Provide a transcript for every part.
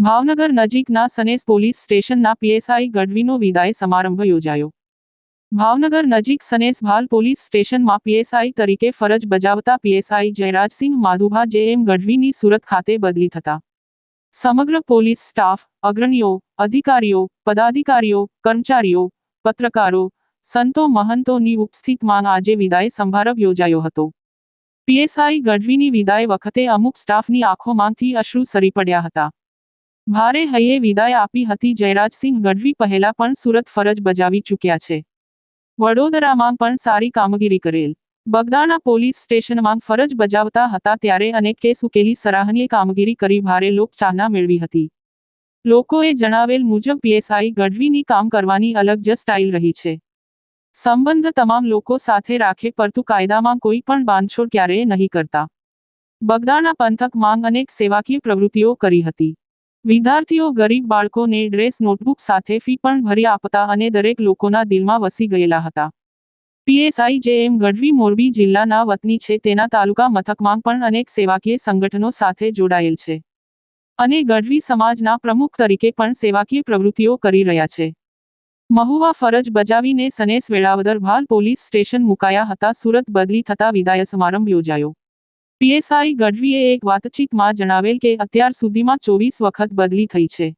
ભાવનગર નજીકના સનેસ પોલીસ સ્ટેશનના પીએસઆઈ ગઢવીનો વિદાય સમારંભ યોજાયો। ભાવનગર નજીક સનેસ ભાલ પોલીસ સ્ટેશનમાં પીએસઆઈ તરીકે ફરજ બજાવતા પીએસઆઈ જયરાજસિંહ માધુભા જેએમ ગઢવીની સુરત ખાતે બદલી થતા સમગ્ર પોલીસ સ્ટાફ, અગ્રણીઓ, અધિકારીઓ, પદાધિકારીઓ, કર્મચારીઓ, પત્રકારો, સંતો મહંતોની ઉપસ્થિતિમાં આજે વિદાય સમારંભ યોજાયો હતો। પીએસઆઈ ગઢવીની વિદાય વખતે અમુક સ્ટાફની આંખોમાંથી અશ્રુ સરી પડ્યા હતા। ભારે હૈયે વિદાય આપી હતી। જયરાજસિંહ ગઢવી પહેલા પણ સુરત ફરજ બજાવી ચૂક્યા છે। વડોદરામાં પણ સારી કામગીરી કરેલ। બગદાણા પોલીસ સ્ટેશનમાં ફરજ બજાવતા હતા ત્યારે અનેક કેસ ઉકેલી સરાહનીય કામગીરી કરી ભારે લોકચાહના મેળવી હતી। લોકોએ જણાવેલ મુજબ પીએસઆઈ ગઢવીની કામ કરવાની અલગ જ સ્ટાઇલ રહી છે। સંબંધ તમામ લોકો સાથે રાખે પરંતુ કાયદામાં કોઈ પણ બાંધછોડ ક્યારેય નહીં કરતા। બગદાણા પંથકમાં અનેક સેવાકીય પ્રવૃત્તિઓ કરી હતી। વિદ્યાર્થીઓ ગરીબ બાળકોને ડ્રેસ નોટબુક સાથે ફી પણ ભરી આપતા અને દરેક લોકોના દિલમાં વસી ગયેલા હતા। પીએસઆઈ જેએમ ગઢવી મોરબી જિલ્લાના વતની છે। તેના તાલુકા મથકમાં પણ અનેક સેવાકીય સંગઠનો સાથે જોડાયેલ છે અને ગઢવી સમાજના પ્રમુખ તરીકે પણ સેવાકીય પ્રવૃત્તિઓ કરી રહ્યા છે। મહુવા ફરજ બજાવીને સનેસ વેળાવદર ભાલ પોલીસ સ્ટેશન મુકાયા હતા। સુરત બદલી થતા વિદાય સમારંભ યોજાયો। પીએસઆઈ ગઢવીએ એક વાતચીતમાં જણાવેલ કે અત્યાર સુધીમાં 24 વખત બદલી થઈ છે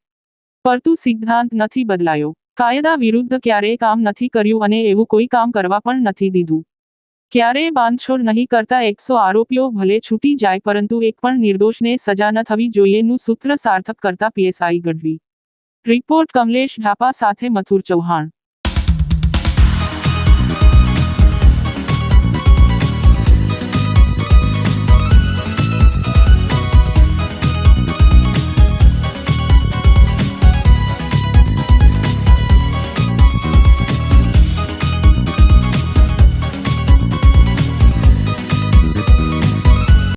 પરંતુ સિદ્ધાંત નથી બદલાયો। કાયદા વિરુદ્ધ ક્યારેય કામ નથી કર્યું અને એવું કોઈ કામ કરવા પણ નથી દીધું। ક્યારેય બાંધછોડ નહીં કરતા। 100 આરોપીઓ ભલે છૂટી જાય પરંતુ એક પણ નિર્દોષને સજા ન થવી જોઈએનું સૂત્ર સાર્થક કરતા પીએસઆઈ ગઢવી। રિપોર્ટ કમલેશ ઢાપા સાથે મથુર ચૌહાણ।